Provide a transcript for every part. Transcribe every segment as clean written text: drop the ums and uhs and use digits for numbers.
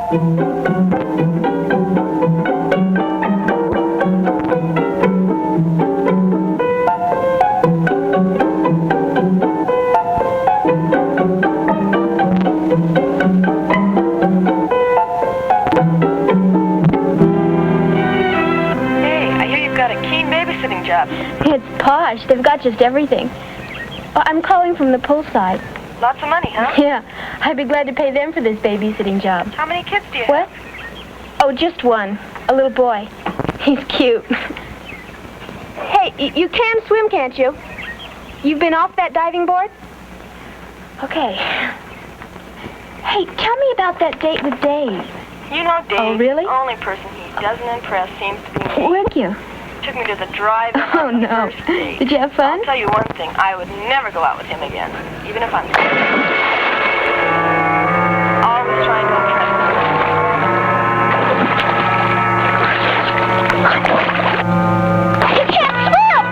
It's posh. They've got just everything. I'm calling from the poolside. Lots of money, huh? Yeah. I'd be glad to pay them for this babysitting job. How many kids do you have? What? Oh, just one. A little boy. He's cute. Hey, you can swim, can't you? You've been off that diving board? Okay. Hey, tell me about that date with Dave. You know Dave. Oh, really? The only person he doesn't impress seems to be me. Where'd you? Took me to the drive-in. Oh, no. Did you have fun? I'll tell you one thing. I would never go out with him again, even if I'm always trying to impress him. You can't swim!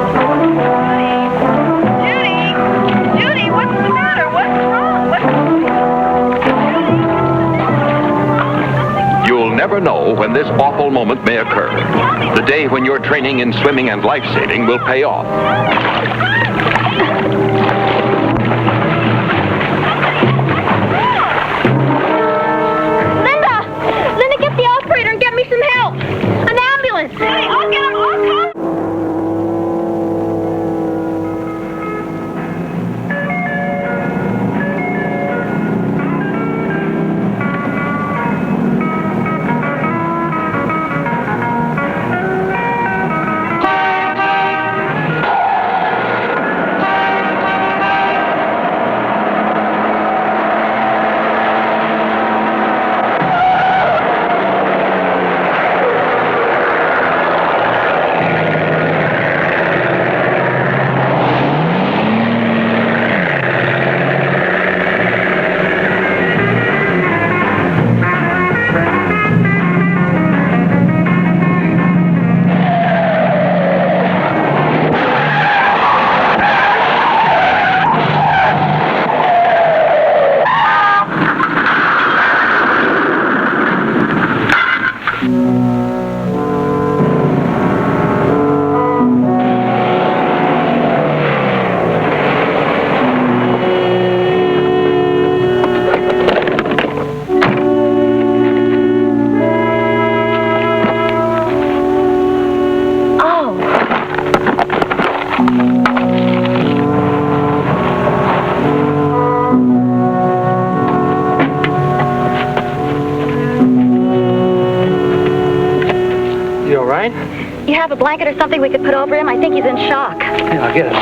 Oh, Judy, Judy, what's the matter? What's wrong? You'll never know when this awful moment may occur. The day when your training in swimming and life-saving will pay off. Linda, get the operator and get me some help. An ambulance. Hey, I'll get him. I'll come. You have a blanket or something we could put over him? I think he's in shock. Yeah, I'll get it.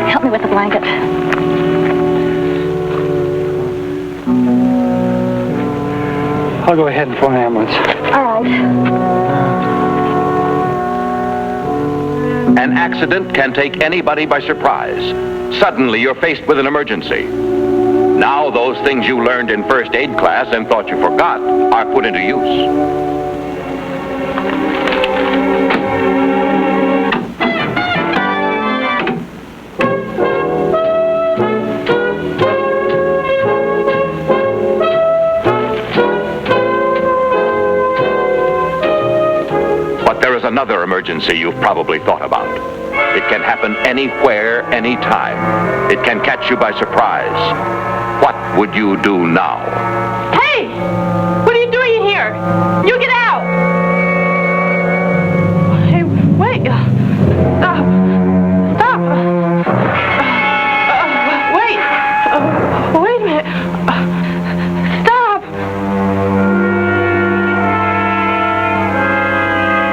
Help me with the blanket. I'll go ahead and phone an ambulance. All right. An accident can take anybody by surprise. Suddenly, you're faced with an emergency. Now, those things you learned in first aid class and thought you forgot are put into use. But there is another emergency you've probably thought about. It can happen anywhere, anytime. It can catch you by surprise. What would you do now? Hey! What are you doing here? You get out! Hey, wait. Stop. Stop. Wait. Wait a minute. Stop.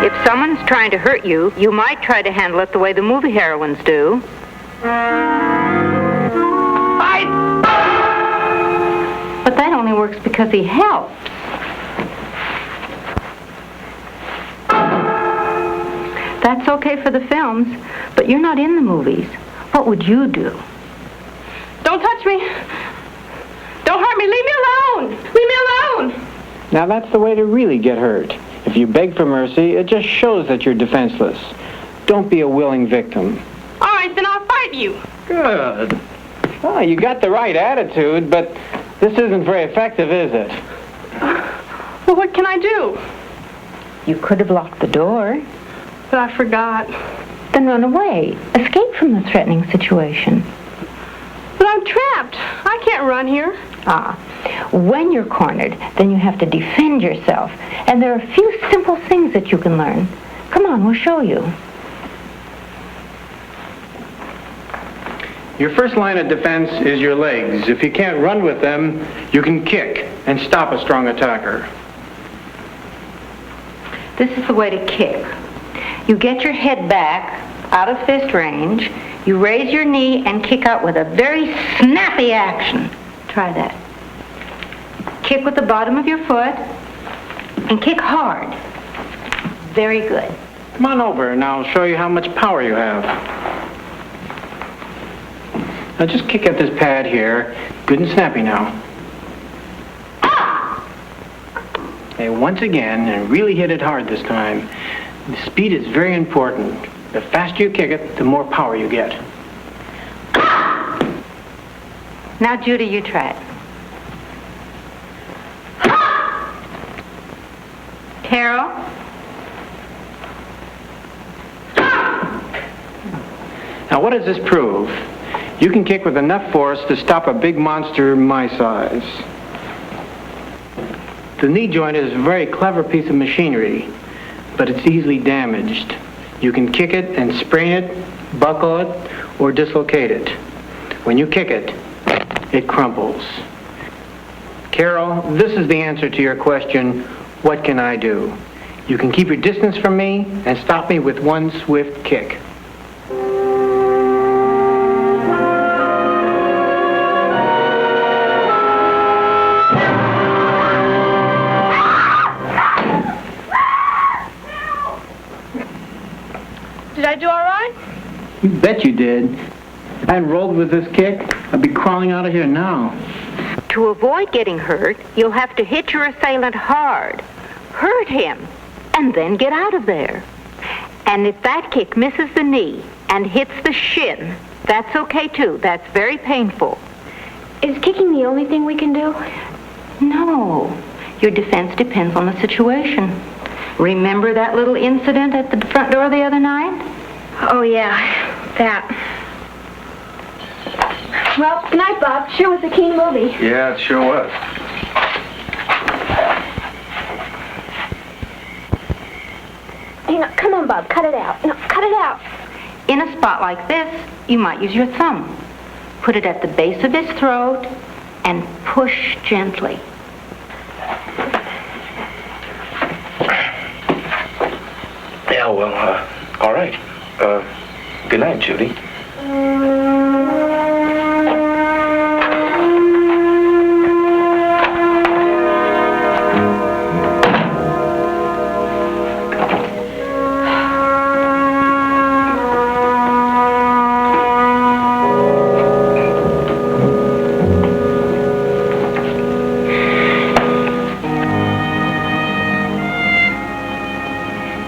If someone's trying to hurt you, you might try to handle it the way the movie heroines do. But that only works because he helps. That's okay for the films, but you're not in the movies. What would you do? Don't touch me. Don't hurt me. Leave me alone. Leave me alone. Now that's the way to really get hurt. If you beg for mercy, it just shows that you're defenseless. Don't be a willing victim. All right, then I'll fight you. Good. Well, you got the right attitude, but this isn't very effective, is it? Well, what can I do? You could have locked the door. But I forgot. Then run away. Escape from the threatening situation. But I'm trapped. I can't run here. When you're cornered, then you have to defend yourself. And there are a few simple things that you can learn. Come on, we'll show you. Your first line of defense is your legs. If you can't run with them, you can kick and stop a strong attacker. This is the way to kick. You get your head back out of fist range. You raise your knee and kick out with a very snappy action. Try that. Kick with the bottom of your foot and kick hard. Very good. Come on over and I'll show you how much power you have. Now just kick at this pad here. Good and snappy now. Okay, once again, and really hit it hard this time. The speed is very important. The faster you kick it, the more power you get. Now, Judy, you try it. Carol? Now what does this prove? You can kick with enough force to stop a big monster my size. The knee joint is a very clever piece of machinery, but it's easily damaged. You can kick it and sprain it, buckle it, or dislocate it. When you kick it, it crumples. Carol, this is the answer to your question, what can I do? You can keep your distance from me and stop me with one swift kick. Did I do all right? You bet you did. If I hadn't rolled with this kick, I'd be crawling out of here now. To avoid getting hurt, you'll have to hit your assailant hard. Hurt him, and then get out of there. And if that kick misses the knee and hits the shin, that's okay too. That's very painful. Is kicking the only thing we can do? No. Your defense depends on the situation. Remember that little incident at the front door the other night? Oh, yeah, that. Well, good night, Bob. Sure was a keen movie. Yeah, it sure was. You know, come on, Bob, cut it out. No, cut it out. In a spot like this, you might use your thumb. Put it at the base of his throat and push gently. Yeah, well, all right. Good night, Judy.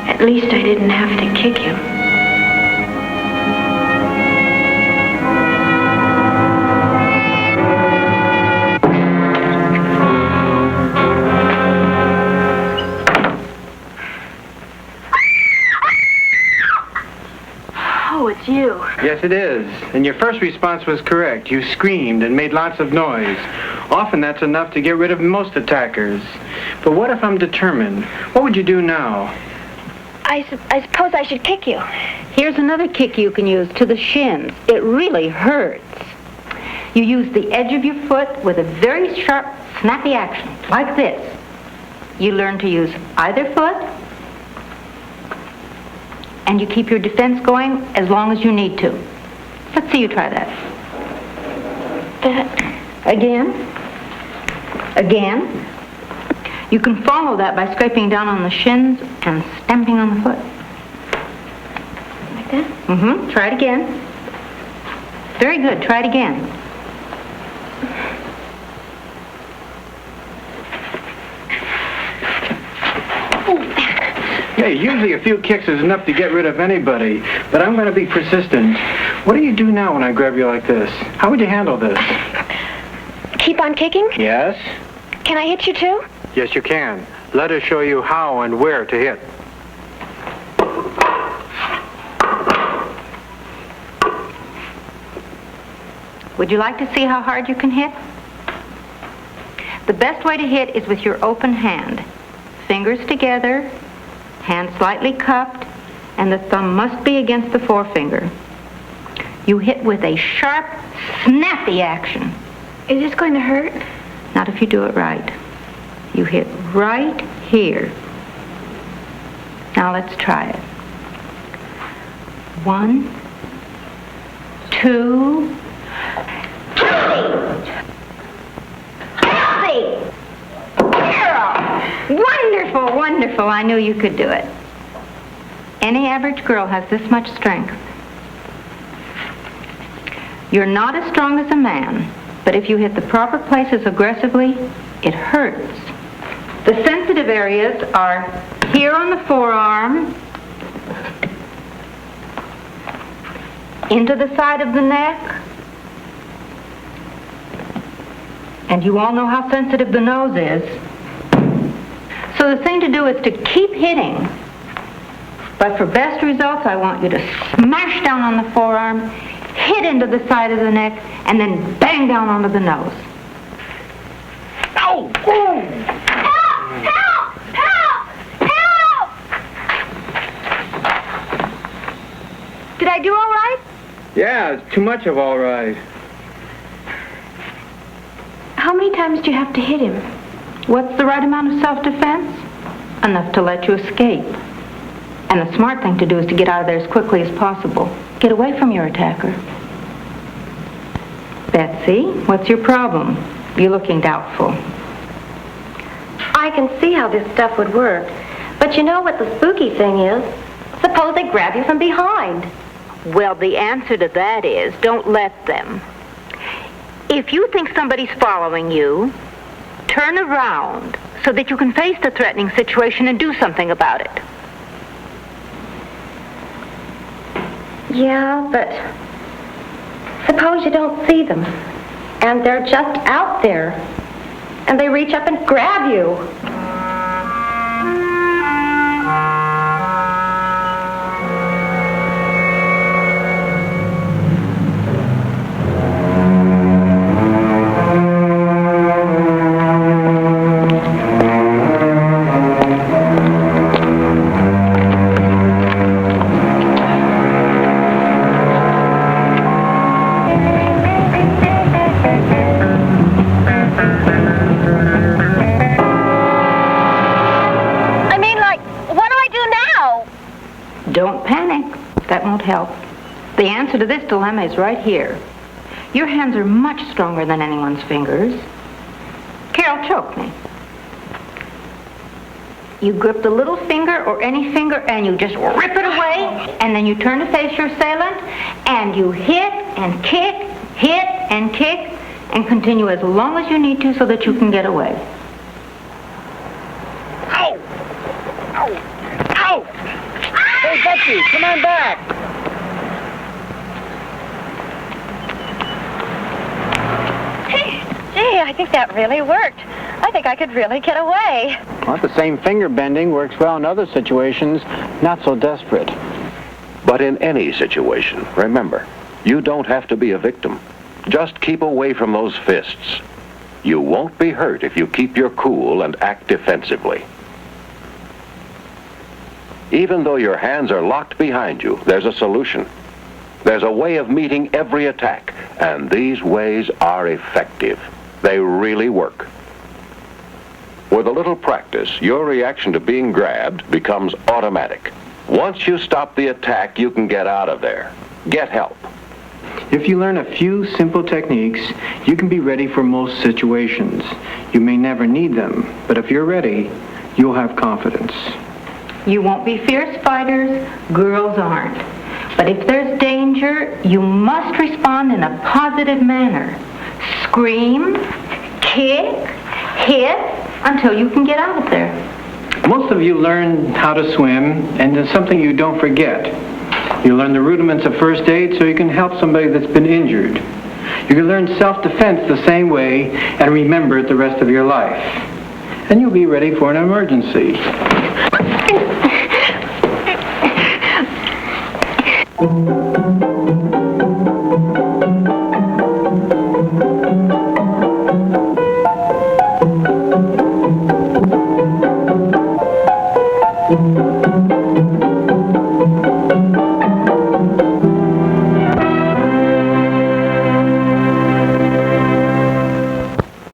At least I didn't have to kick him. Oh, it's you. Yes, it is. And your first response was correct. You screamed and made lots of noise. Often that's enough to get rid of most attackers. But what if I'm determined? What would you do now? I suppose I should kick you. Here's another kick you can use to the shins. It really hurts. You use the edge of your foot with a very sharp, snappy action, like this. You learn to use either foot, and you keep your defense going as long as you need to. Let's see you try that. Again. Again. You can follow that by scraping down on the shins and stamping on the foot. Like that? Mm-hmm. Try it again. Very good. Try it again. Hey, usually a few kicks is enough to get rid of anybody, but I'm going to be persistent. What do you do now when I grab you like this? How would you handle this? Keep on kicking? Yes? Can I hit you too? Yes, you can. Let us show you how and where to hit. Would you like to see how hard you can hit? The best way to hit is with your open hand. Fingers together, hand slightly cupped, and the thumb must be against the forefinger. You hit with a sharp, snappy action. Is this going to hurt? Not if you do it right. You hit right here. Now let's try it. 1, 2... Campy! Girl! Wonderful, wonderful. I knew you could do it. Any average girl has this much strength. You're not as strong as a man, but if you hit the proper places aggressively, it hurts. The sensitive areas are here on the forearm, into the side of the neck, and you all know how sensitive the nose is. So the thing to do is to keep hitting. But for best results, I want you to smash down on the forearm, hit into the side of the neck, and then bang down onto the nose. Ow! Help! Help! Help! Help! Did I do all right? Yeah, it's too much of all right. How many times do you have to hit him? What's the right amount of self-defense? Enough to let you escape. And the smart thing to do is to get out of there as quickly as possible. Get away from your attacker. Betsy, what's your problem? You're looking doubtful. I can see how this stuff would work. But you know what the spooky thing is? Suppose they grab you from behind. Well, the answer to that is don't let them. If you think somebody's following you, turn around so that you can face the threatening situation and do something about it. Yeah, but suppose you don't see them, and they're just out there, and they reach up and grab you. Don't panic. That won't help. The answer to this dilemma is right here. Your hands are much stronger than anyone's fingers. Carol, choke me. You grip the little finger or any finger and you just rip it away, and then you turn to face your assailant and you hit and kick, and continue as long as you need to so that you can get away. Ow! Ow! Ow! Hey, Betsy, come on back! Gee, I think that really worked. I think I could really get away. Well, the same finger bending works well in other situations, not so desperate. But in any situation, remember, you don't have to be a victim. Just keep away from those fists. You won't be hurt if you keep your cool and act defensively. Even though your hands are locked behind you, there's a solution. There's a way of meeting every attack, and these ways are effective. They really work. With a little practice, your reaction to being grabbed becomes automatic. Once you stop the attack, you can get out of there. Get help. If you learn a few simple techniques, you can be ready for most situations. You may never need them, but if you're ready, you'll have confidence. You won't be fierce fighters. Girls aren't. But if there's danger, you must respond in a positive manner. Scream, kick, hit, until you can get out of there. Most of you learn how to swim, and there's something you don't forget. You learn the rudiments of first aid so you can help somebody that's been injured. You can learn self-defense the same way and remember it the rest of your life. And you'll be ready for an emergency.